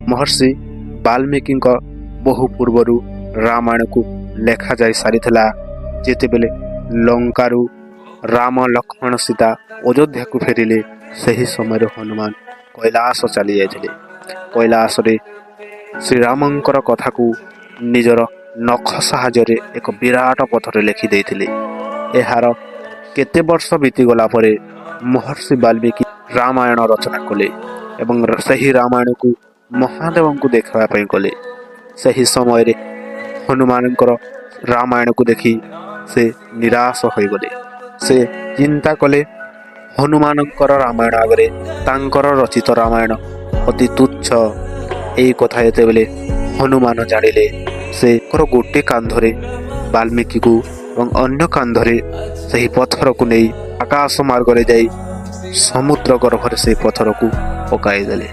महर्षि वाल्मीकि बहु पूर्वर रामायण को लेखा जाई सारिथिला। जेतेबेले लंकारु राम लक्ष्मण सीता अयोध्या को फेरिले सही समय हनुमान कैलाश चली जाइथिले। कैलाश रे श्री रामंकर कथा को निजर नख साहाय्य एक विराट पथरे लिखि देइथिले। एहार केते वर्ष बीतीगला परे महर्षि वाल्मीकि रामायण रचना कले एवं सही रामायण को महादेव को देखा कले। सही समय रे हनुमानकर रामायण को देखी से निराश हो गले। से चिंता कले हनुमानकर रामायण आगरे तांकर रचित रामायण अति तुच्छ। यही कथा जेतेबेले हनुमान जानिले से गोटे कांधरे वाल्मीकि को और अन्य कांधरे सही पत्थर को नहीं आकाश मार्ग रे जाई समुद्र गर्भरे से पत्थर को पकाई देले।